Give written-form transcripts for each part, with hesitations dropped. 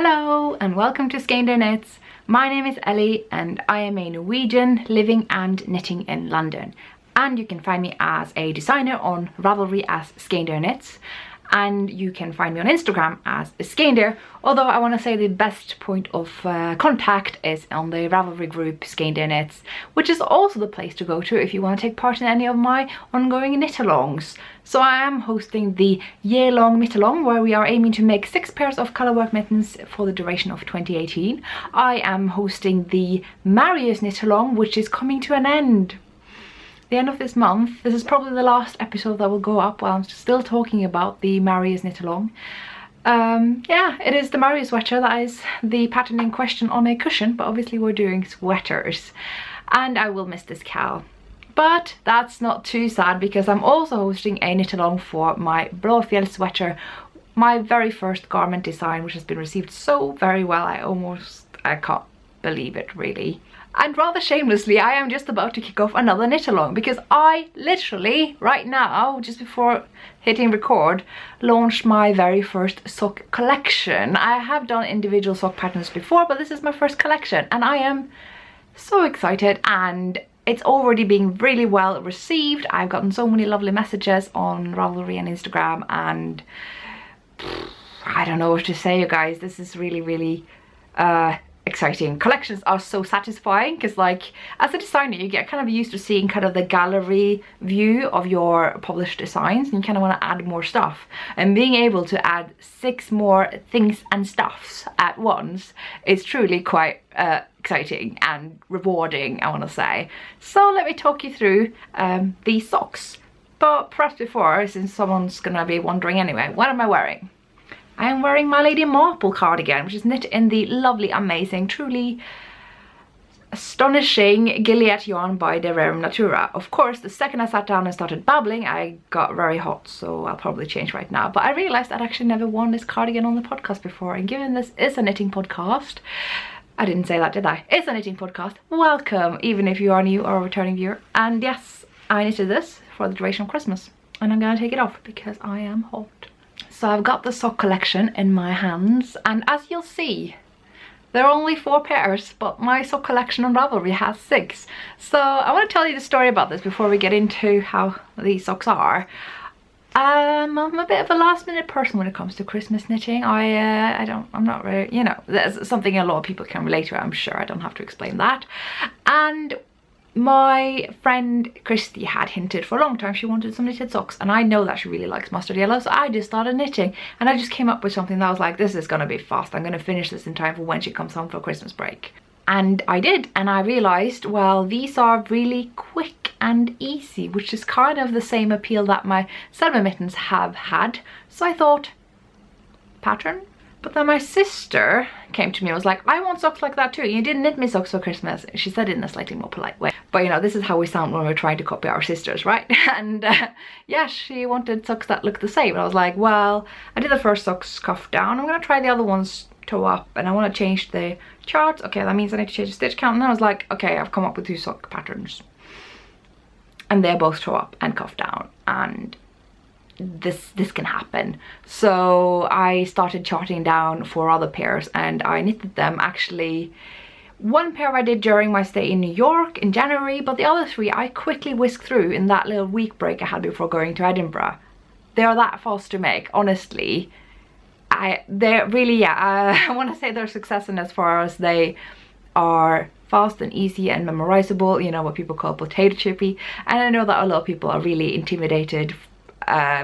Hello and welcome to Skeindeer Knits. My name is Ellie and I am a Norwegian living and knitting in London. And you can find me as a designer on Ravelry as Skeindeer Knits. And you can find me on Instagram as Skeindeer, although I want to say the best point of contact is on the Ravelry group Skeindeer Knits, which is also the place to go to if you want to take part in any of my ongoing knit-alongs. So I am hosting the year-long knit-along where we are aiming to make 6 pairs of colourwork mittens for the duration of 2018. I am hosting the Marius knit-along, which is coming to an end. The end of this month. This is probably the last episode that will go up while I'm still talking about the Marius knit along. Yeah, it is the Marius sweater that is the pattern in question on a cushion, but obviously we're doing sweaters and I will miss this cowl. But that's not too sad because I'm also hosting a knit along for my Blåfjell sweater, my very first garment design, which has been received so very well. I can't believe it really. And rather shamelessly, I am just about to kick off another knit along because I literally right now, just before hitting record, launched my very first sock collection. I have done individual sock patterns before, but this is my first collection and I am so excited and it's already being really well received. I've gotten so many lovely messages on Ravelry and Instagram and I don't know what to say, you guys. This is really exciting. Collections are so satisfying because, like, as a designer you get kind of used to seeing kind of the gallery view of your published designs and you kind of want to add more stuff, and being able to add 6 more things and stuffs at once is truly quite exciting and rewarding, I want to say. So let me talk you through these socks, but perhaps before, since someone's gonna be wondering anyway, what am I wearing? I am wearing my Lady Marple cardigan, which is knit in the lovely, amazing, truly astonishing Gilead yarn by De Rerum Natura. Of course, the second I sat down and started babbling, I got very hot, so I'll probably change right now. But I realized I'd actually never worn this cardigan on the podcast before, and given this is a knitting podcast, I didn't say that, did I? It's a knitting podcast. Welcome, even if you are new or a returning viewer. And yes, I knitted this for the duration of Christmas, and I'm gonna take it off because I am hot. So I've got the sock collection in my hands, and as you'll see, there are only 4 pairs, but my sock collection on Ravelry has 6. So I want to tell you the story about this before we get into how these socks are. I'm a bit of a last minute person when it comes to Christmas knitting. I'm not really, you know, there's something a lot of people can relate to, I'm sure. I don't have to explain that. And my friend Christy had hinted for a long time she wanted some knitted socks, and I know that she really likes mustard yellow, so I just started knitting and I just came up with something that was like, this is gonna be fast, I'm gonna finish this in time for when she comes home for Christmas break. And I did, and I realized, well, these are really quick and easy, which is kind of the same appeal that my summer mittens have had. So I thought, pattern? But then my sister came to me and was like, I want socks like that too. You didn't knit me socks for Christmas. She said it in a slightly more polite way. But you know, this is how we sound when we're trying to copy our sisters, right? And yeah, she wanted socks that look the same. And I was like, well, I did the first socks cuff down. I'm going to try the other ones toe up, and I want to change the charts. Okay, that means I need to change the stitch count. And then I was like, okay, I've come up with 2 sock patterns. And they're both toe up and cuff down. And this can happen. So I started charting down 4 other pairs and I knitted them. Actually, 1 pair I did during my stay in New York in January, but the other 3 I quickly whisked through in that little week break I had before going to Edinburgh. They are that fast to make, honestly. They're really, yeah, I want to say they're success in as far as they are fast and easy and memorizable, you know, what people call potato chippy. And I know that a lot of people are really intimidated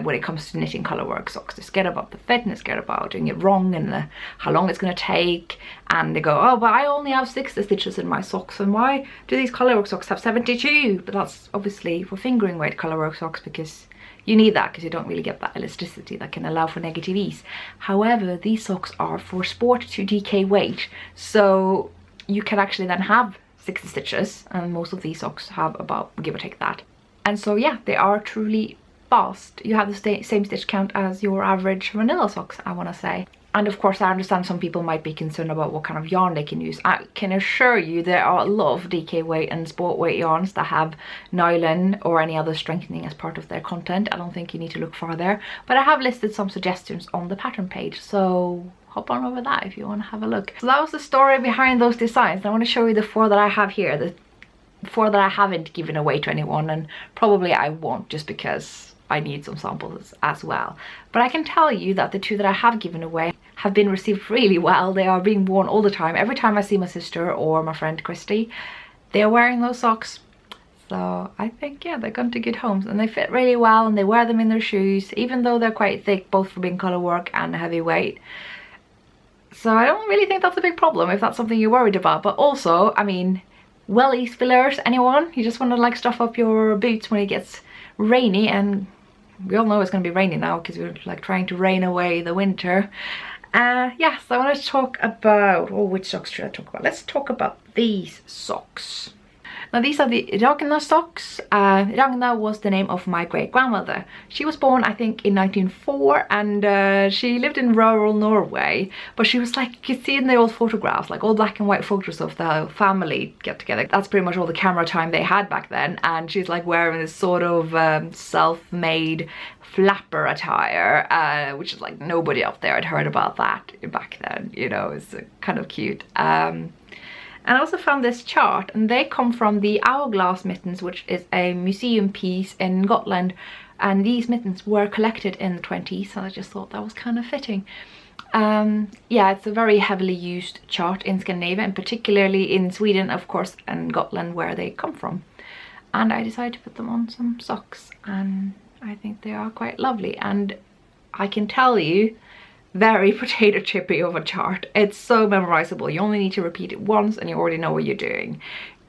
when it comes to knitting colourwork socks. They're scared about the fit and they're scared about doing it wrong and how long it's going to take, and they go, oh, but I only have 60 stitches in my socks, and why do these colourwork socks have 72? But that's obviously for fingering weight colourwork socks, because you need that because you don't really get that elasticity that can allow for negative ease. However, these socks are for sport to DK weight, so you can actually then have 60 stitches, and most of these socks have about, give or take that. And so yeah, they are truly fast. You have the same stitch count as your average vanilla socks, I want to say. And of course I understand some people might be concerned about what kind of yarn they can use. I can assure you there are a lot of DK weight and sport weight yarns that have nylon or any other strengthening as part of their content. I don't think you need to look far there, but I have listed some suggestions on the pattern page, so hop on over that if you want to have a look. So that was the story behind those designs. I want to show you the 4 that I have here, the 4 that I haven't given away to anyone, and probably I won't, just because I need some samples as well. But I can tell you that the 2 that I have given away have been received really well. They are being worn all the time. Every time I see my sister or my friend Christy, they are wearing those socks. So I think, yeah, they're gone to good homes, and they fit really well, and they wear them in their shoes, even though they're quite thick, both for being colour work and heavyweight. So I don't really think that's a big problem if that's something you're worried about. But also, I mean, wellies, fillers, anyone? You just want to like stuff up your boots when it gets rainy, and we all know it's going to be rainy now because we're like trying to rain away the winter. Yes, I want to talk about, oh, which socks should I talk about? Let's talk about these socks. Now these are the Ragna socks. Ragna was the name of my great-grandmother. She was born, I think, in 1904, and she lived in rural Norway. But she was like, you could see in the old photographs, like old black and white photos of the family get together. That's pretty much all the camera time they had back then. And she's like wearing this sort of self-made flapper attire, which is like nobody up there had heard about that back then, you know. It's kind of cute. And I also found this chart, and they come from the Hourglass mittens, which is a museum piece in Gotland, and these mittens were collected in the 20s, so I just thought that was kind of fitting. Yeah, it's a very heavily used chart in Scandinavia, and particularly in Sweden, of course, and Gotland, where they come from. And I decided to put them on some socks, and I think they are quite lovely. And I can tell you, very potato chippy of a chart. It's so memorizable. You only need to repeat it once and you already know what you're doing.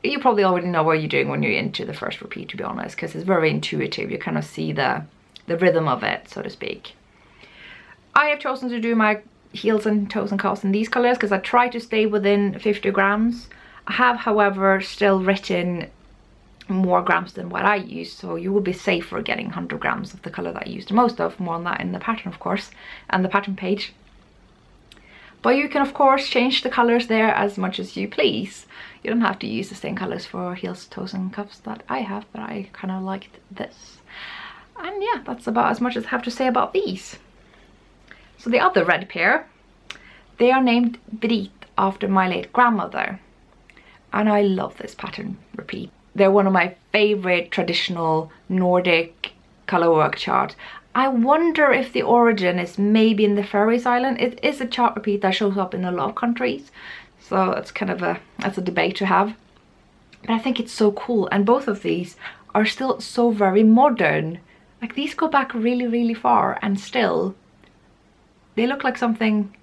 You probably already know what you're doing when you're into the first repeat, to be honest, because it's very intuitive. You kind of see the rhythm of it, so to speak. I have chosen to do my heels and toes and calves in these colors because I try to stay within 50 grams. I have, however, still written more grams than what I use, so you will be safer getting 100 grams of the color that I used most of. More on that in the pattern, of course, and the pattern page. But you can, of course, change the colors there as much as you please. You don't have to use the same colors for heels, toes and cuffs that I have, but I kind of liked this. And yeah, that's about as much as I have to say about these. So the other red pair, they are named Brit after my late grandmother, and I love this pattern repeat. They're one of my favorite traditional Nordic colorwork charts. I wonder if the origin is maybe in the Faroese Island. It is a chart repeat that shows up in a lot of countries, so it's kind of that's a debate to have. But I think it's so cool, and both of these are still so very modern. Like, these go back really, really far, and still they look like something,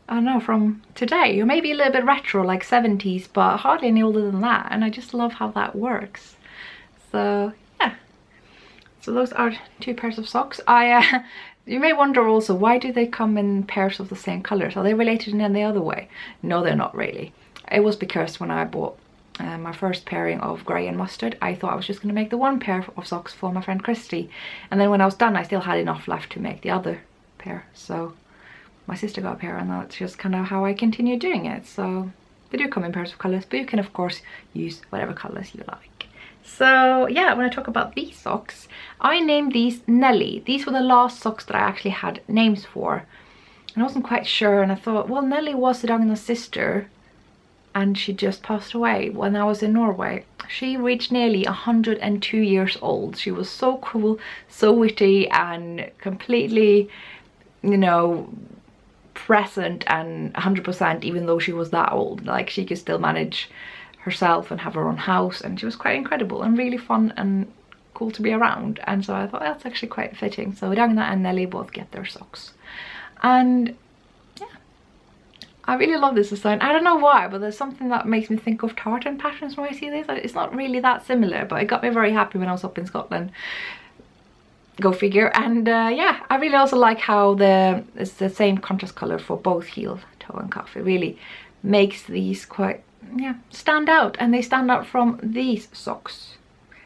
I don't know, from today, or maybe a little bit retro, like 70s, but hardly any older than that. And I just love how that works. So yeah, so those are 2 pairs of socks. You may wonder also, why do they come in pairs of the same colors? Are they related in any other way? No, they're not really. It was because when I bought my first pairing of grey and mustard, I thought I was just going to make the 1 pair of socks for my friend Christy, and then when I was done I still had enough left to make the other pair. So my sister got a pair, and that's just kind of how I continue doing it. So they do come in pairs of colours, but you can of course use whatever colours you like. So yeah, when I talk about these socks, I named these Nellie. These were the last socks that I actually had names for, and I wasn't quite sure, and I thought, well, Nellie was Ragna's sister, and she just passed away when I was in Norway. She reached nearly 102 years old. She was so cool, so witty, and completely, you know, present and 100%, even though she was that old. Like, she could still manage herself and have her own house, and she was quite incredible and really fun and cool to be around. And so I thought that's actually quite fitting. So Ragna and Nellie both get their socks, and yeah, I really love this design. I don't know why, but there's something that makes me think of tartan patterns when I see this. It's not really that similar, but it got me very happy when I was up in Scotland. Go figure. And yeah, I really also like how it's the same contrast color for both heel, toe and cuff. It really makes these quite, yeah, stand out, and they stand out from these socks.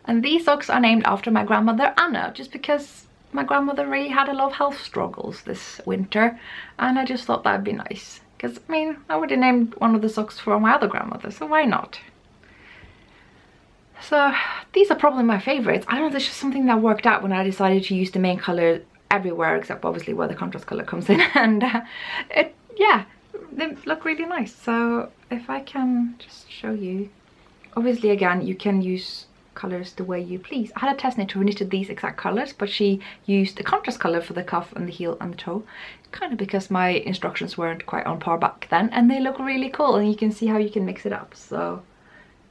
And these socks are named after my grandmother Anna, just because my grandmother really had a lot of health struggles this winter, and I just thought that'd be nice, because I mean, I would have named one of the socks for my other grandmother, so why not? So these are probably my favorites. I don't know, there's just something that worked out when I decided to use the main color everywhere, except obviously where the contrast color comes in, and it yeah, they look really nice. So if I can just show you, obviously again you can use colors the way you please. I had a test knitter who knitted these exact colors, but she used a contrast color for the cuff and the heel and the toe, kind of because my instructions weren't quite on par back then, and they look really cool, and you can see how you can mix it up. So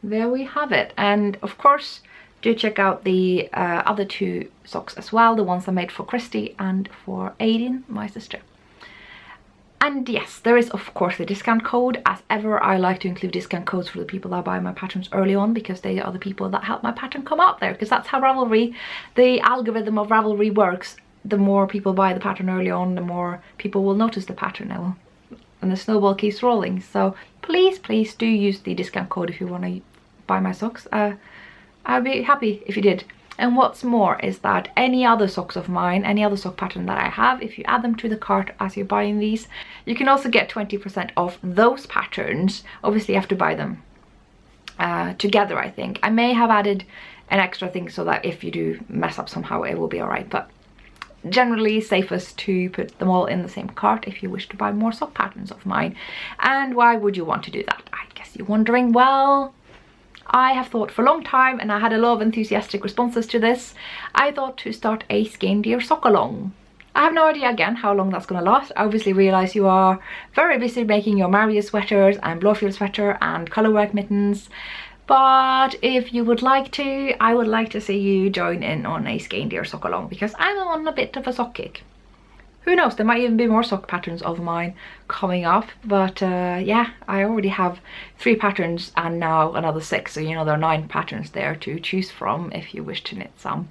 there we have it. And of course do check out the other 2 socks as well, the ones I made for Christy and for Aideen, my sister. And yes, there is of course a discount code. As ever, I like to include discount codes for the people that buy my patterns early on, because they are the people that help my pattern come out there, because that's how Ravelry, the algorithm of Ravelry works. The more people buy the pattern early on, the more people will notice the pattern now, and the snowball keeps rolling. So please do use the discount code if you want to buy my socks. I'd be happy if you did. And what's more is that any other socks of mine, any other sock pattern that I have, if you add them to the cart as you're buying these, you can also get 20% off those patterns. Obviously you have to buy them together, I think. I may have added an extra thing so that if you do mess up somehow it will be alright, but generally safest to put them all in the same cart if you wish to buy more sock patterns of mine. And why would you want to do that? I guess you're wondering. Well, I have thought for a long time, and I had a lot of enthusiastic responses to this. I thought to start a Skeindeer sock along. I have no idea again how long that's going to last. I obviously realise you are very busy making your Maria sweaters and Blowfield sweater and colourwork mittens, but if you would like to, I would like to see you join in on a Skeindeer sock along, because I'm on a bit of a sock kick. Who knows, there might even be more sock patterns of mine coming up, but yeah, I already have 3 patterns and now another 6, so you know there are 9 patterns there to choose from if you wish to knit some.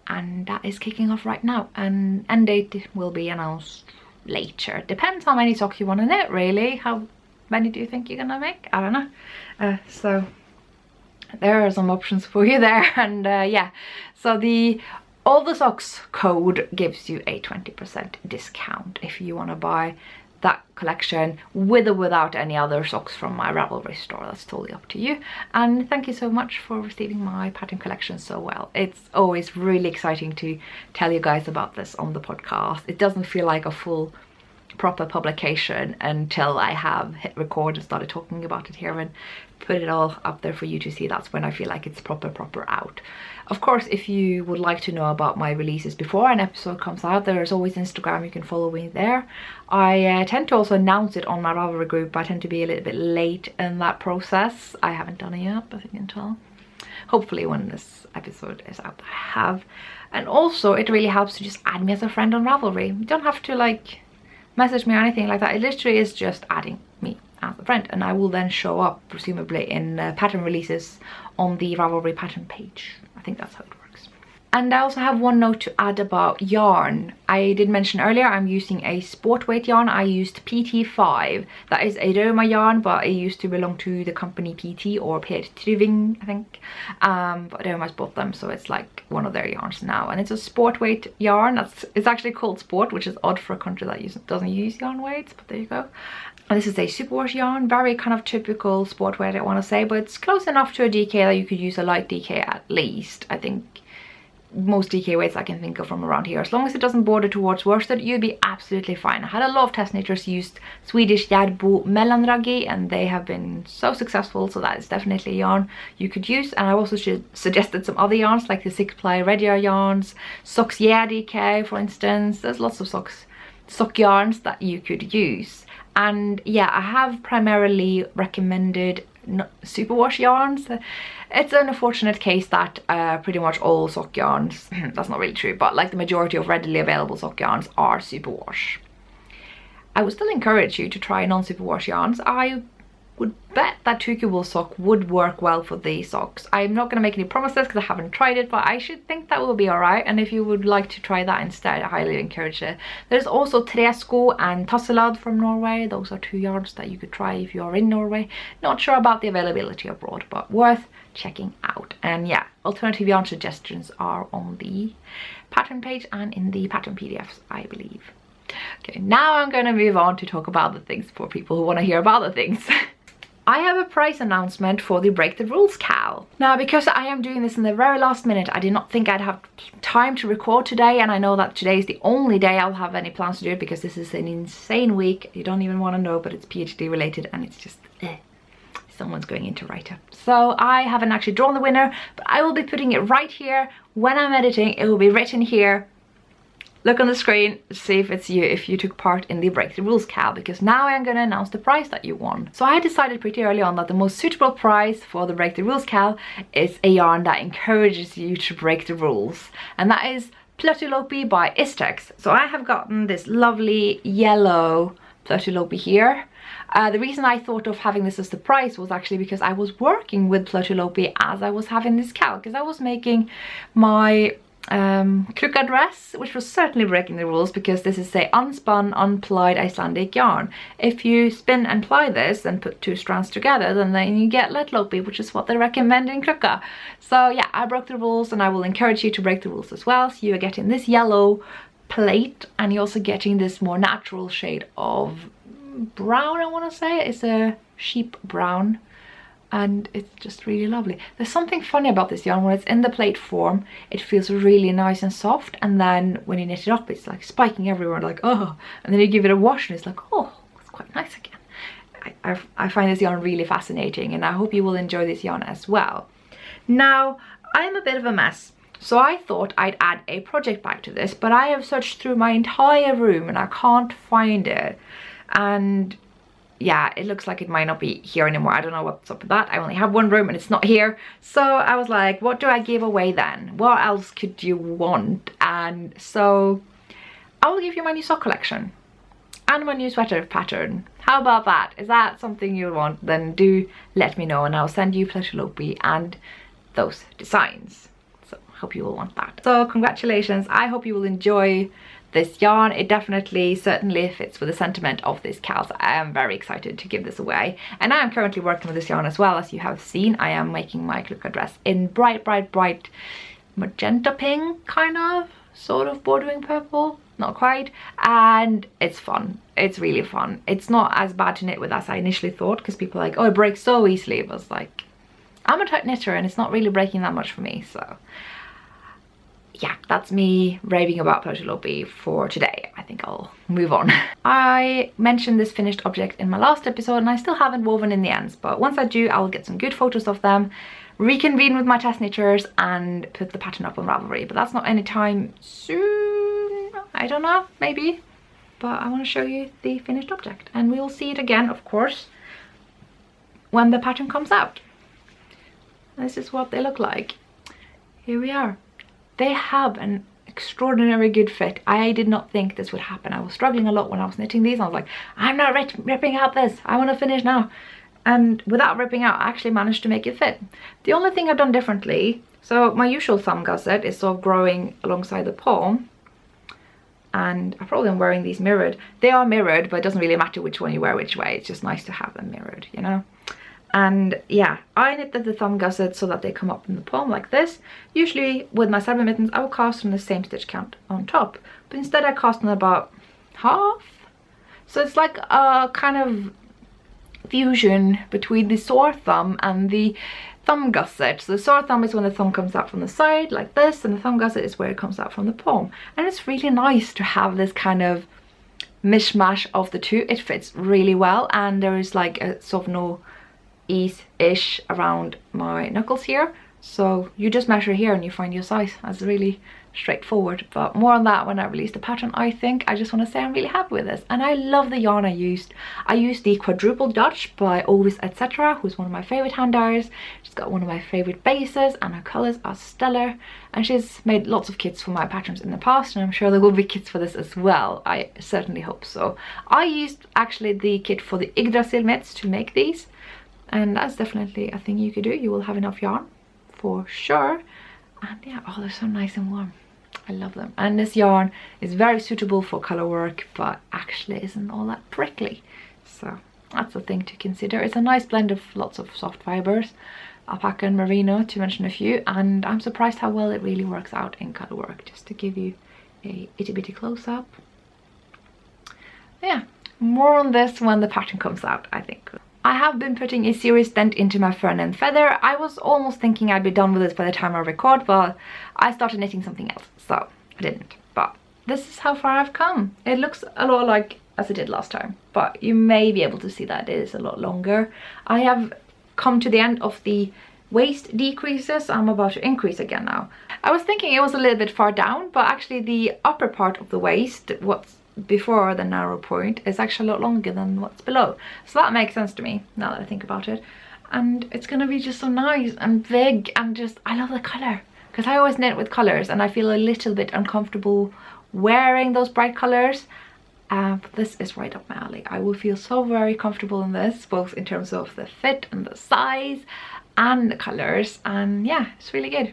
And that is kicking off right now, and end date will be announced later. Depends how many socks you want to knit, really. How many do you think you're gonna make? I don't know. So there are some options for you there. And yeah, so all the socks code gives you a 20% discount if you want to buy that collection with or without any other socks from my Ravelry store. That's totally up to you. And thank you so much for receiving my pattern collection so well. It's always really exciting to tell you guys about this on the podcast. It doesn't feel like a full proper publication until I have hit record and started talking about it here and put it all up there for you to see. That's when I feel like it's proper out. Of course, if you would like to know about my releases before an episode comes out, there's always Instagram. You can follow me there. I tend to also announce it on my Ravelry group, but I tend to be a little bit late in that process. I haven't done it yet, as you can tell. Hopefully when this episode is out, I have. And also it really helps to just add me as a friend on Ravelry. You don't have to like message me or anything like that. It literally is just adding me as a friend, and I will then show up presumably in pattern releases on the Ravelry pattern page. I think that's how it works. And I also have one note to add about yarn. I did mention earlier I'm using a sport weight yarn. I used PT5. That is a Roma yarn, but it used to belong to the company PT or Petriving, I think. But Roma's bought them, so it's like one of their yarns now. And it's a sport weight yarn. It's actually called sport, which is odd for a country that doesn't use yarn weights, but there you go. And this is a superwash yarn, very kind of typical sport weight, I want to say, but it's close enough to a DK that you could use a light DK at least. I think most DK weights I can think of from around here, as long as it doesn't border towards worsted, you'd be absolutely fine. I had a lot of test knitters used Swedish Järbo mellanraggi, and they have been so successful, so that is definitely a yarn you could use. And I also suggested some other yarns like the 6-ply red yarns, Socks DK for instance. There's lots of sock yarns that you could use. And yeah, I have primarily recommended superwash yarns. It's an unfortunate case that pretty much all sock yarns, that's not really true, but like the majority of readily available sock yarns are superwash. I would still encourage you to try non-superwash yarns. I would bet that Tuku wool sock would work well for these socks. I'm not going to make any promises because I haven't tried it, but I should think that will be alright. And if you would like to try that instead, I highly encourage it. There's also Tresko and Tasselad from Norway. Those are 2 yarns that you could try if you are in Norway. Not sure about the availability abroad, but worth checking out. And yeah, alternative yarn suggestions are on the pattern page and in the pattern PDFs, I believe. Okay, now I'm going to move on to talk about the things for people who want to hear about the things. I have a price announcement for the Break the Rules Cal. Now, because I am doing this in the very last minute, I did not think I'd have time to record today, and I know that today is the only day I'll have any plans to do it because this is an insane week. You don't even want to know, but it's PhD related and it's just someone's going into writer. So I haven't actually drawn the winner, but I will be putting it right here. When I'm editing, it will be written here. Look on the screen, see if it's you, if you took part in the Break the Rules Cal, because now I'm going to announce the prize that you won. So I decided pretty early on that the most suitable prize for the Break the Rules Cal is a yarn that encourages you to break the rules, and that is Platylope by Istex. So I have gotten this lovely yellow Platylope here. The reason I thought of having this as the prize was actually because I was working with Platylope as I was having this cal, because I was making my Krukka dress, which was certainly breaking the rules because this is a unspun, unplied Icelandic yarn. If you spin and ply this and put 2 strands together, then you get Letlopi, which is what they recommend in Krukka. So yeah, I broke the rules, and I will encourage you to break the rules as well. So you are getting this yellow plate, and you're also getting this more natural shade of brown, I want to say. It's a sheep brown. And it's just really lovely. There's something funny about this yarn. When it's in the plate form, it feels really nice and soft, and then when you knit it up, it's like spiking everywhere, like oh, and then you give it a wash and it's like oh, it's quite nice again. I find this yarn really fascinating, and I hope you will enjoy this yarn as well. Now, I'm a bit of a mess, so I thought I'd add a project bag to this, but I have searched through my entire room and I can't find it, and yeah, it looks like it might not be here anymore. I don't know what's up with that. I only have one room and it's not here. So I was like, what do I give away then? What else could you want? And so I will give you my new sock collection and my new sweater pattern. How about that? Is that something you want? Then do let me know, and I'll send you Platylope and those designs. So I hope you will want that. So congratulations. I hope you will enjoy this yarn. It definitely, certainly fits with the sentiment of this cal, so I am very excited to give this away. And I am currently working with this yarn as well, as you have seen. I am making my Krukka dress in bright magenta pink, kind of, sort of bordering purple, not quite, and it's fun. It's really fun. It's not as bad to knit with as I initially thought, because people are like, oh, it breaks so easily. It was like, I'm a tight knitter and it's not really breaking that much for me. So yeah, that's me raving about Platylope for today. I think I'll move on. I mentioned this finished object in my last episode, and I still haven't woven in the ends, but once I do, I will get some good photos of them, reconvene with my test knitters, and put the pattern up on Ravelry. But that's not anytime soon. I don't know, maybe. But I want to show you the finished object, and we will see it again, of course, when the pattern comes out. This is what they look like. Here we are. They have an extraordinary good fit. I did not think this would happen. I was struggling a lot when I was knitting these. I was like, I'm not ripping out this. I want to finish now. And without ripping out, I actually managed to make it fit. The only thing I've done differently, so my usual thumb gusset is sort of growing alongside the palm. And I probably am wearing these mirrored. They are mirrored, but it doesn't really matter which one you wear which way. It's just nice to have them mirrored, you know? And yeah, I knitted the thumb gusset so that they come up in the palm like this. Usually with my cyber mittens, I will cast on the same stitch count on top, but instead I cast on about half. So it's like a kind of fusion between the sore thumb and the thumb gusset. So the sore thumb is when the thumb comes out from the side like this, and the thumb gusset is where it comes out from the palm. And it's really nice to have this kind of mishmash of the two. It fits really well, and there is like a sort of no ease-ish around my knuckles here, so you just measure here and you find your size. That's really straightforward, but more on that when I release the pattern. I think I just want to say I'm really happy with this, and I love the yarn I used. I used the Quadruple Dutch by Always Etc., who's one of my favorite hand dyers. She's got one of my favorite bases and her colors are stellar, and she's made lots of kits for my patterns in the past, and I'm sure there will be kits for this as well. I certainly hope so. I used actually the kit for the Yggdrasil mitts to make these, and that's definitely a thing you could do. You will have enough yarn for sure. And yeah, oh, they're so nice and warm. I love them. And this yarn is very suitable for color work, but actually isn't all that prickly. So that's a thing to consider. It's a nice blend of lots of soft fibers, alpaca and merino to mention a few, and I'm surprised how well it really works out in color work. Just to give you a itty bitty close-up. Yeah, more on this when the pattern comes out, I think. I have been putting a serious dent into my fern and feather. I was almost thinking I'd be done with this by the time I record, but I started knitting something else, so I didn't. But this is how far I've come. It looks a lot like as it did last time, but you may be able to see that it is a lot longer. I have come to the end of the waist decreases. I'm about to increase again now. I was thinking it was a little bit far down, but actually the upper part of the waist, what's before the narrow point, is actually a lot longer than what's below. So that makes sense to me now that I think about it. And it's gonna be just so nice and big, and just, I love the color. Because I always knit with colors and I feel a little bit uncomfortable wearing those bright colors. But this is right up my alley. I will feel so very comfortable in this, both in terms of the fit and the size and the colors. And yeah, it's really good.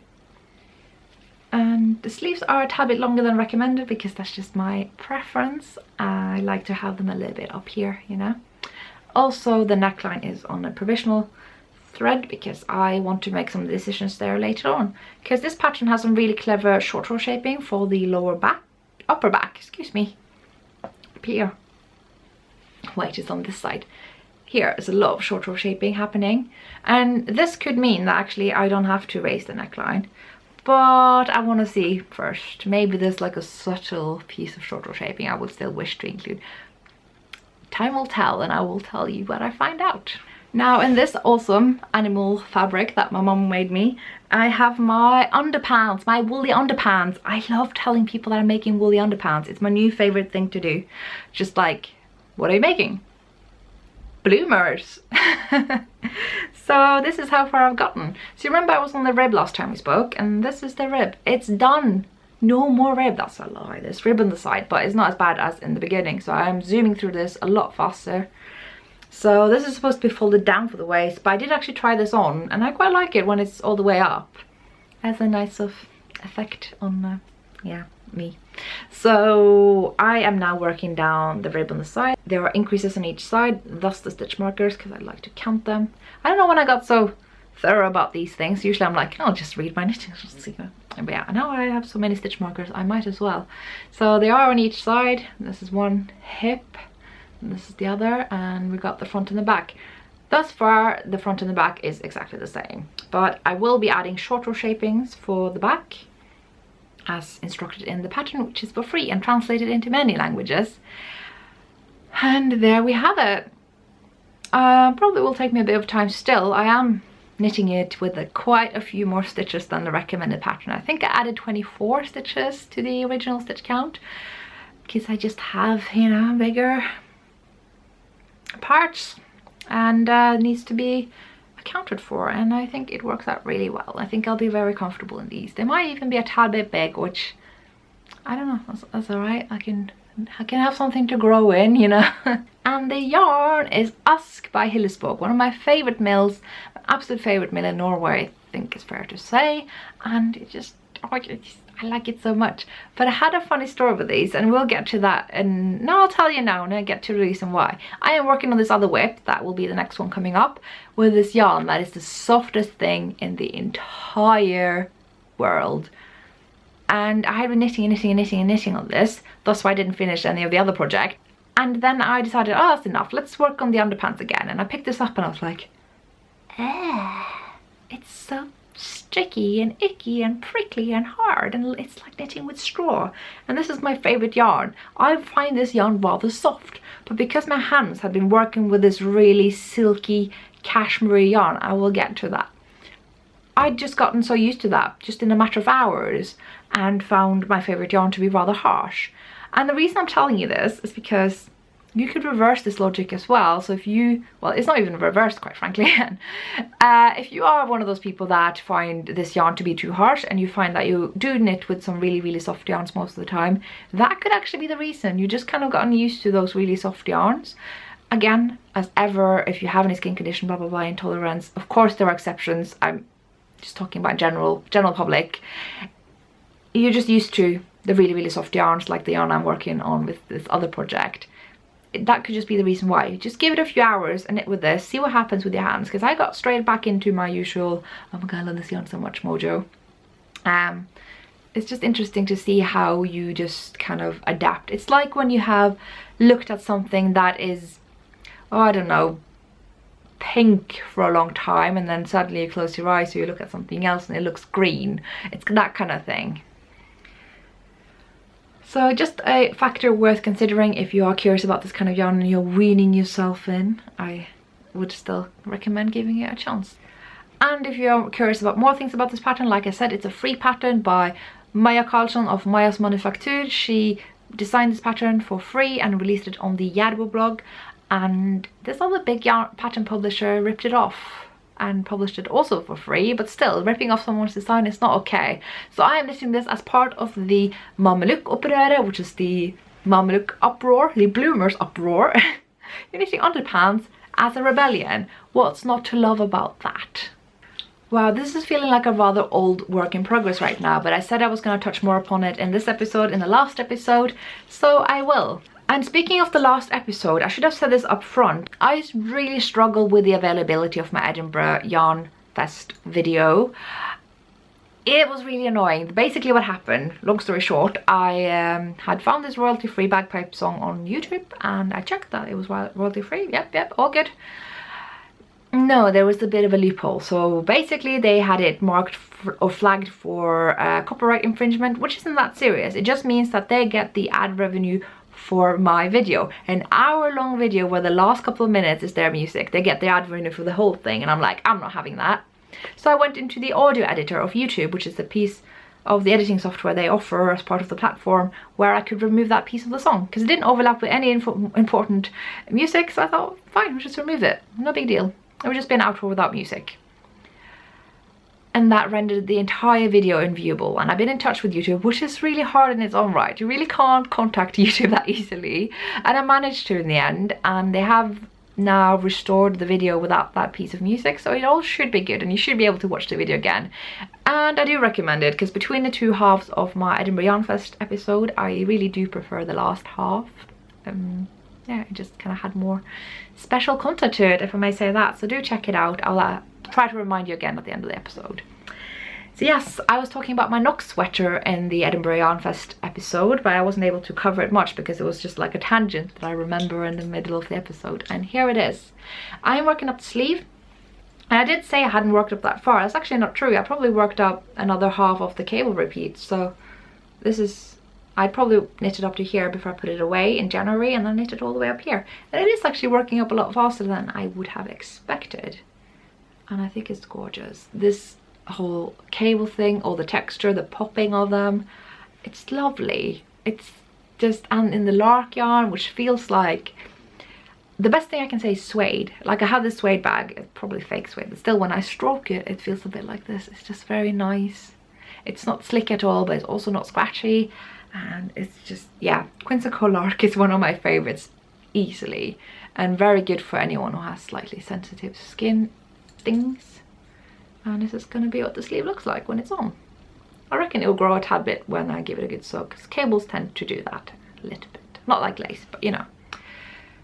And the sleeves are a tad bit longer than recommended because that's just my preference. I like to have them a little bit up here, you know. Also, the neckline is on a provisional thread because I want to make some decisions there later on. Because this pattern has some really clever short row shaping for the lower back, upper back, excuse me. Up here. Wait, it's on this side. Here is a lot of short row shaping happening. And this could mean that actually I don't have to raise the neckline. But I want to see first. Maybe there's like a subtle piece of short row shaping I would still wish to include. Time will tell, and I will tell you what I find out. Now, in this awesome animal fabric that my mom made me, I have my underpants, my woolly underpants. I love telling people that I'm making woolly underpants. It's my new favorite thing to do. Just like, what are you making? Bloomers. So this is how far I've gotten. So you remember I was on the rib last time we spoke, and this is the rib. It's done. No more rib. That's a lie. There's rib on the side, but it's not as bad as in the beginning. So I'm zooming through this a lot faster. So this is supposed to be folded down for the waist, but I did actually try this on, and I quite like it when it's all the way up. It has a nice effect on, yeah, me. So I am now working down the rib on the side. There are increases on each side, thus the stitch markers, because I like to count them. I don't know when I got so thorough about these things. Usually I'm like, I'll just read my knitting. But yeah, now I have so many stitch markers, I might as well. So they are on each side. This is one hip, and this is the other, and we got the front and the back. Thus far, the front and the back is exactly the same, but I will be adding short row shapings for the back, as instructed in the pattern, which is for free and translated into many languages. And there we have it. Probably will take me a bit of time still. I am knitting it with quite a few more stitches than the recommended pattern. I think I added 24 stitches to the original stitch count because I just have, you know, bigger parts, and needs to be accounted for, and I think it works out really well. I think I'll be very comfortable in these. They might even be a tad bit big, which I don't know, that's all right. I can have something to grow in, you know. And the yarn is Ask by Hillesborg, one of my favorite mills, my absolute favorite mill in Norway, I think it's fair to say. And it just, I like it so much. But I had a funny story with these, and we'll get to that, and now I'll tell you now, and I'll get to the reason why. I am working on this other whip, that will be the next one coming up, with this yarn that is the softest thing in the entire world. And I had been knitting and knitting and knitting and knitting on this, that's why I didn't finish any of the other project. And then I decided, oh, that's enough, let's work on the underpants again. And I picked this up and I was like, it's so sticky and icky and prickly and hard, and it's like knitting with straw. And this is my favorite yarn. I find this yarn rather soft, but because my hands have been working with this really silky cashmere yarn, I will get to that. I'd just gotten so used to that just in a matter of hours, and found my favorite yarn to be rather harsh. And the reason I'm telling you this is because you could reverse this logic as well. So if you, well, it's not even reversed, quite frankly. If you are one of those people that find this yarn to be too harsh, and you find that you do knit with some really, really soft yarns most of the time, that could actually be the reason. You just kind of gotten used to those really soft yarns. Again, as ever, if you have any skin condition, blah, blah, blah, intolerance, of course there are exceptions. I'm just talking about general public. You're just used to the really, really soft yarns, like the yarn I'm working on with this other project. That could just be the reason why. Just give it a few hours and knit with this, see what happens with your hands, because I got straight back into my usual, oh my god, I love this yarn so much mojo. It's just interesting to see how you just kind of adapt. It's like when you have looked at something that is, oh, I don't know, pink for a long time and then suddenly you close your eyes so you look at something else and it looks green. It's that kind of thing. So just a factor worth considering if you are curious about this kind of yarn and you're weaning yourself in. I would still recommend giving it a chance. And if you're curious about more things about this pattern, like I said, it's a free pattern by Maja Karlsson of Majas Manufaktur. She designed this pattern for free and released it on the Järbo blog, and this other big yarn pattern publisher ripped it off and published it also for free, but still, ripping off someone's design is not okay. So I am knitting this as part of the Mamaluke opprøret, which is the Mamaluke uproar, the bloomers uproar. You're knitting underpants as a rebellion. What's not to love about that? Wow, this is feeling like a rather old work in progress right now, but I said I was going to touch more upon it in this episode, in the last episode, so I will. And speaking of the last episode, I should have said this up front. I really struggled with the availability of my Edinburgh Yarn Fest video. It was really annoying. Basically what happened, long story short, I had found this royalty-free bagpipe song on YouTube and I checked that it was royalty-free. Yep, all good. No, there was a bit of a loophole. So basically they had it marked or flagged for copyright infringement, which isn't that serious. It just means that they get the ad revenue for my video. An hour-long video where the last couple of minutes is their music. They get the ad revenue for the whole thing, and I'm like, I'm not having that. So I went into the audio editor of YouTube, which is the piece of the editing software they offer as part of the platform, where I could remove that piece of the song because it didn't overlap with any important music. So I thought, fine, we'll just remove it. No big deal. It would just be an outro without music. And that rendered the entire video unviewable. And I've been in touch with YouTube, which is really hard in its own right. You really can't contact YouTube that easily. And I managed to in the end, and they have now restored the video without that piece of music, so it all should be good and you should be able to watch the video again. And I do recommend it because between the two halves of my Edinburgh Yarn Fest episode, I really do prefer the last half. Yeah, it just kind of had more special content to it, if I may say that, so do check it out. I'll try to remind you again at the end of the episode. So yes, I was talking about my Knox sweater in the Edinburgh Yarn Fest episode, but I wasn't able to cover it much because it was just like a tangent that I remember in the middle of the episode. And here it is. I'm working up the sleeve. And I did say I hadn't worked up that far. That's actually not true. I probably worked up another half of the cable repeat. So this is... I probably knit it up to here before I put it away in January, and then knit it all the way up here. And it is actually working up a lot faster than I would have expected. And I think it's gorgeous. This whole cable thing, all the texture, the popping of them, it's lovely. It's just, and in the lark yarn, which feels like, the best thing I can say is suede. Like I have this suede bag, it's probably fake suede, but still when I stroke it, it feels a bit like this. It's just very nice. It's not slick at all, but it's also not scratchy. And it's just, yeah, Quincycle Lark is one of my favorites easily, and very good for anyone who has slightly sensitive skin things. And this is going to be what the sleeve looks like when it's on. I reckon it'll grow a tad bit when I give it a good soak, because cables tend to do that a little bit. Not like lace, but you know.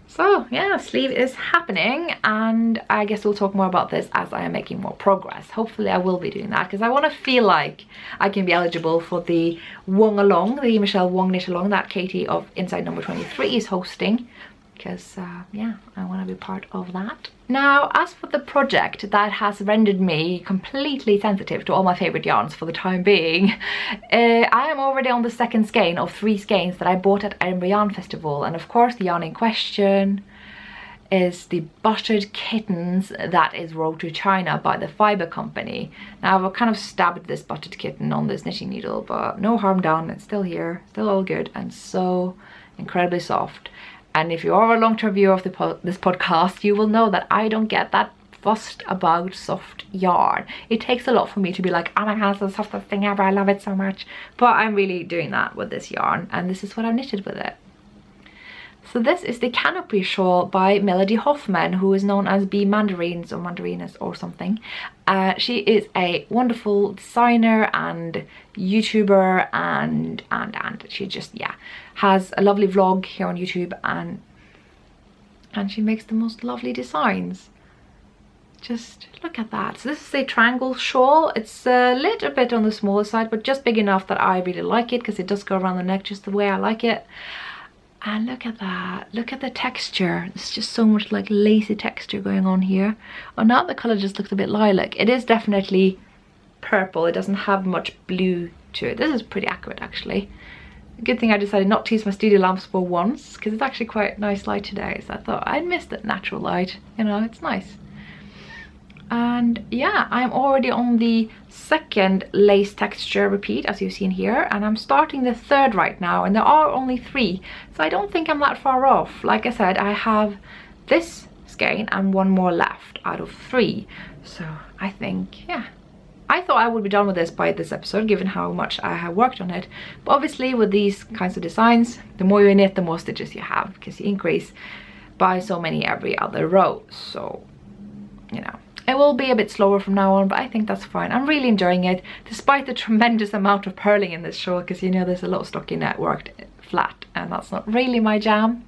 So yeah, sleeve is happening, and I guess we'll talk more about this as I am making more progress. Hopefully I will be doing that because I want to feel like I can be eligible for the Wong Along, the Michelle Wong Knit Along that Katie of Inside Number 23 is hosting. Because yeah, I want to be part of that. Now, as for the project that has rendered me completely sensitive to all my favorite yarns for the time being, I am already on the second skein of 3 skeins that I bought at Edinburgh Yarn Festival, and of course the yarn in question is the Buttered Kittens that is rolled to China by the Fiber Company. Now I've kind of stabbed this buttered kitten on this knitting needle, but no harm done, it's still here, still all good, and so incredibly soft. And if you are a long-term viewer of this podcast, you will know that I don't get that fussed about soft yarn. It takes a lot for me to be like, oh my god, it's the softest thing ever, I love it so much. But I'm really doing that with this yarn, and this is what I've knitted with it. So this is the Canopy Shawl by Melody Hoffman, who is known as B Mandarines or Mandarines or something. She is a wonderful designer and YouTuber, and she just, yeah, has a lovely vlog here on YouTube, and she makes the most lovely designs. Just look at that. So this is a triangle shawl. It's a little bit on the smaller side, but just big enough that I really like it because it does go around the neck just the way I like it. And look at that, look at the texture. There's just so much like lacy texture going on here. Oh, now the color just looks a bit lilac. It is definitely purple, it doesn't have much blue to it. This is pretty accurate actually. Good thing I decided not to use my studio lamps for once, because it's actually quite nice light today, so I thought I'd miss that natural light, you know, it's nice. And yeah, I'm already on the second lace texture repeat, as you've seen here, and I'm starting the third right now, and there are only 3, so I don't think I'm that far off. Like I said, I have this skein and 1 more left out of 3, so I think, yeah, I thought I would be done with this by this episode, given how much I have worked on it. But obviously with these kinds of designs, the more you knit, the more stitches you have, because you increase by so many every other row. So, you know, it will be a bit slower from now on, but I think that's fine. I'm really enjoying it, despite the tremendous amount of purling in this shawl, because you know there's a lot of stockinette worked flat, and that's not really my jam.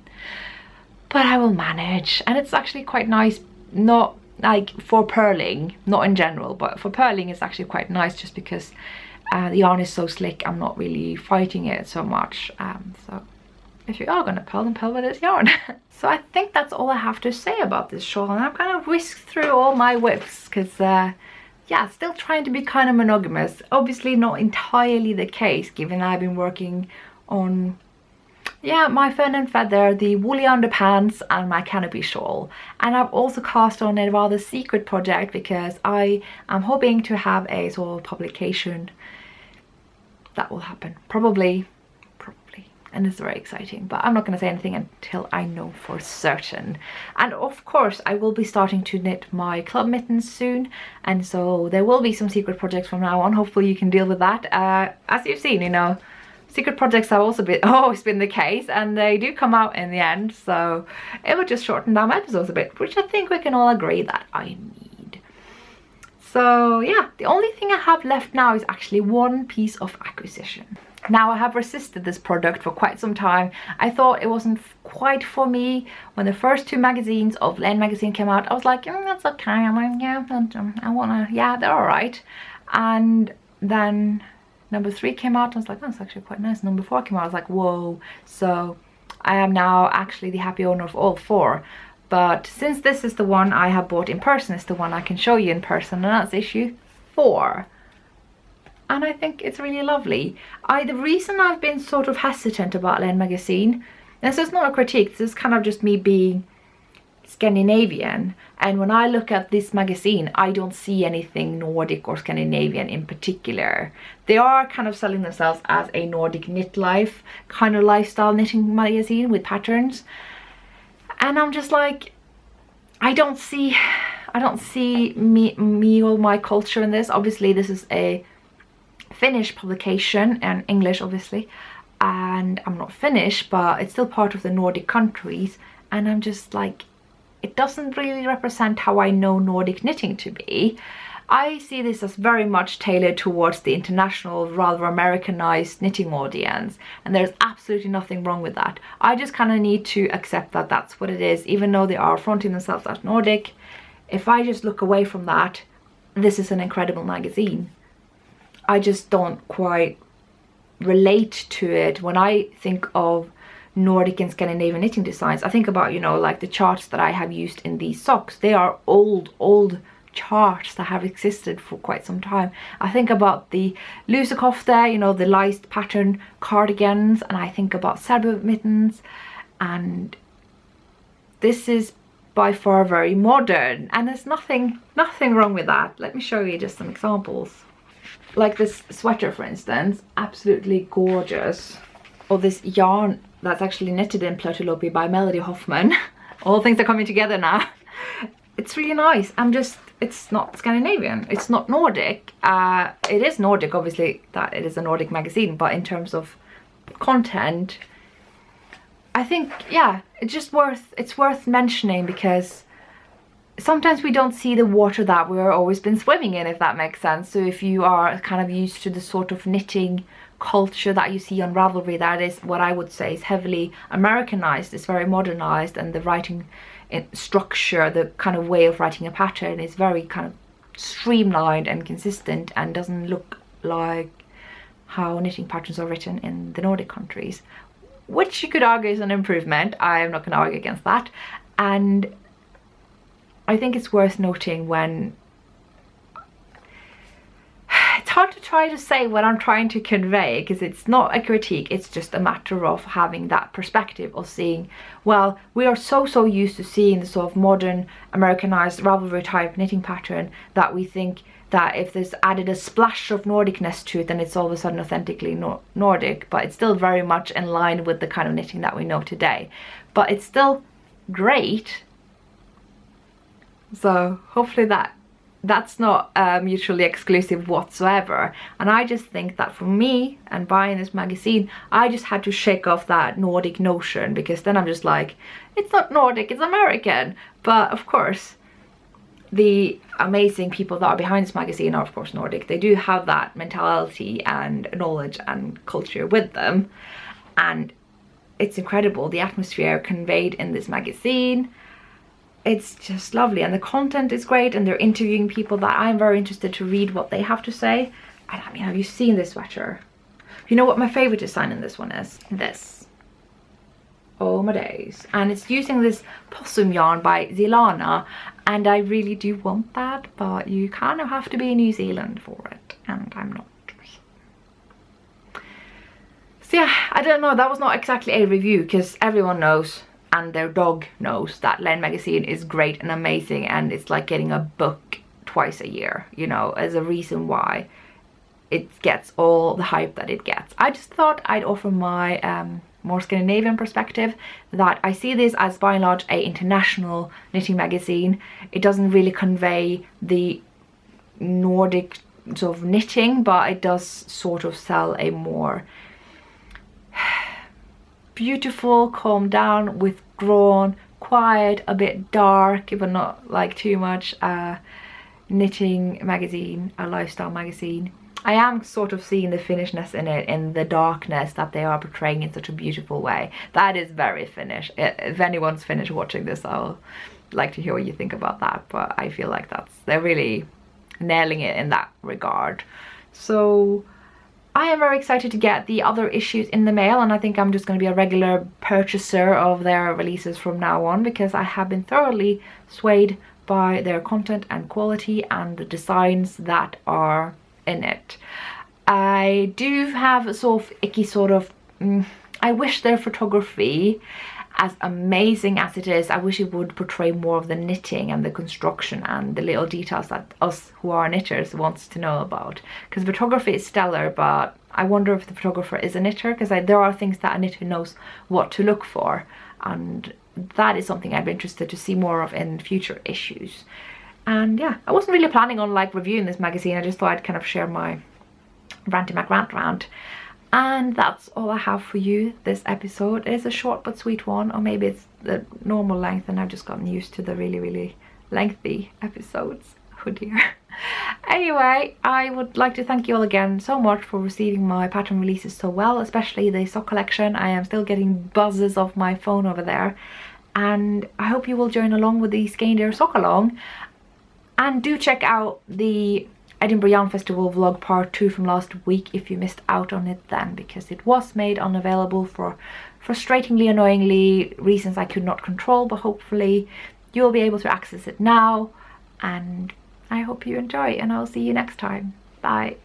But I will manage, and it's actually quite nice, not like for purling, not in general, but for purling it's actually quite nice, just because the yarn is so slick. I'm not really fighting it so much. So if you are gonna purl, then purl with this yarn. So I think that's all I have to say about this shawl, and I've kind of whisked through all my whips, because yeah, still trying to be kind of monogamous. Obviously not entirely the case, given I've been working on, yeah, my fern and feather, the woolly underpants, and my canopy shawl. And I've also cast on a rather secret project, because I am hoping to have a sort of publication that will happen probably, and it's very exciting, but I'm not going to say anything until I know for certain. And of course I will be starting to knit my club mittens soon, and so there will be some secret projects from now on. Hopefully you can deal with that. As you've seen, you know, secret projects have also always been the case, and they do come out in the end, so it will just shorten down my episodes a bit, which I think we can all agree that I need. So yeah, the only thing I have left now is actually 1 piece of acquisition. Now, I have resisted this product for quite some time. I thought it wasn't quite for me. When the first 2 magazines of Laine Magazine came out, I was like, that's okay. I'm like, yeah, I wanna, yeah, they're alright. And then number 3 came out, I was like, that's actually quite nice. Number 4 came out, I was like, whoa. So I am now actually the happy owner of all 4. But since this is the one I have bought in person, it's the one I can show you in person, and that's issue 4. And I think it's really lovely. The reason I've been sort of hesitant about Laine Magazine, and this is not a critique, this is kind of just me being Scandinavian, and when I look at this magazine I don't see anything Nordic or Scandinavian in particular. They are kind of selling themselves as a Nordic knit life kind of lifestyle knitting magazine with patterns, and I'm just like, I don't see me or my culture in this. Obviously this is a Finnish publication, and English obviously, and I'm not Finnish, but it's still part of the Nordic countries, and I'm just like, it doesn't really represent how I know Nordic knitting to be. I see this as very much tailored towards the international, rather Americanized knitting audience, and there's absolutely nothing wrong with that. I just kind of need to accept that that's what it is, even though they are fronting themselves as Nordic. If I just look away from that, this is an incredible magazine. I just don't quite relate to it. When I think of Nordic and Scandinavian knitting designs, I think about, you know, like the charts that I have used in these socks. They are old charts that have existed for quite some time. I think about the lusekofte, you know, the laced pattern cardigans, and I think about Serbo mittens, and this is by far very modern, and there's nothing wrong with that. Let me show you just some examples. Like this sweater, for instance, absolutely gorgeous. Or this yarn that's actually knitted in Plötulopi by Melody Hoffman. All things are coming together now. It's really nice. It's not Scandinavian, it's not Nordic. It is Nordic, obviously, that it is a Nordic magazine, but in terms of content, I think, yeah, it's worth mentioning, because sometimes we don't see the water that we've always been swimming in, if that makes sense. So if you are kind of used to the sort of knitting culture that you see on Ravelry, that is what I would say is heavily Americanized, it's very modernized, and the writing structure, the kind of way of writing a pattern is very kind of streamlined and consistent, and doesn't look like how knitting patterns are written in the Nordic countries. which you could argue is an improvement. I'm not going to argue against that. And I think it's worth noting when it's hard to try to say what I'm trying to convey, because it's not a critique, it's just a matter of having that perspective of seeing, well, we are so used to seeing the sort of modern Americanized Ravelry type knitting pattern that we think that if there's added a splash of Nordicness to it, then it's all of a sudden authentically Nordic, but it's still very much in line with the kind of knitting that we know today. But it's still great. So hopefully that's not mutually exclusive whatsoever. And I just think that for me, and buying this magazine, I just had to shake off that Nordic notion, because then I'm just like, it's not Nordic, it's American. But of course, the amazing people that are behind this magazine are of course Nordic. They do have that mentality and knowledge and culture with them, and it's incredible, the atmosphere conveyed in this magazine. It's just lovely, and the content is great, and they're interviewing people that I'm very interested to read what they have to say. And I mean, have you seen this sweater? You know what my favorite design in this one is? This. Oh my days. And it's using this possum yarn by Zilana, and I really do want that, but you kind of have to be in New Zealand for it, and I'm not. So yeah, I don't know, that was not exactly a review, because everyone knows, and their dog knows, that Laine Magazine is great and amazing, and it's like getting a book twice a year, you know, as a reason why it gets all the hype that it gets. I just thought I'd offer my more Scandinavian perspective, that I see this as by and large a international knitting magazine. It doesn't really convey the Nordic sort of knitting, but it does sort of sell a more beautiful, calm down, withdrawn, quiet, a bit dark, but not like too much, knitting magazine, a lifestyle magazine. I am sort of seeing the Finnishness in it, in the darkness that they are portraying in such a beautiful way. That is very Finnish. If anyone's Finnish watching this, I'll like to hear what you think about that, but I feel like they're really nailing it in that regard. So I am very excited to get the other issues in the mail, and I think I'm just going to be a regular purchaser of their releases from now on, because I have been thoroughly swayed by their content and quality and the designs that are in it. I do have a sort of icky sort of, I wish their photography, as amazing as it is, I wish it would portray more of the knitting and the construction and the little details that us who are knitters wants to know about. Because photography is stellar, but I wonder if the photographer is a knitter, because there are things that a knitter knows what to look for, and that is something I'd be interested to see more of in future issues. And yeah, I wasn't really planning on like reviewing this magazine. I just thought I'd kind of share my ranty mac rant. And that's all I have for you this episode. It is a short but sweet one, or maybe it's the normal length and I've just gotten used to the really lengthy episodes. Oh dear. Anyway, I would like to thank you all again so much for receiving my pattern releases so well, especially the sock collection. I am still getting buzzes off my phone over there, and I hope you will join along with the Skeindeer sock along. And do check out the Edinburgh Yarn Festival vlog part 2 from last week if you missed out on it then, because it was made unavailable for frustratingly, annoyingly reasons I could not control, but hopefully you'll be able to access it now, and I hope you enjoy, and I'll see you next time. Bye.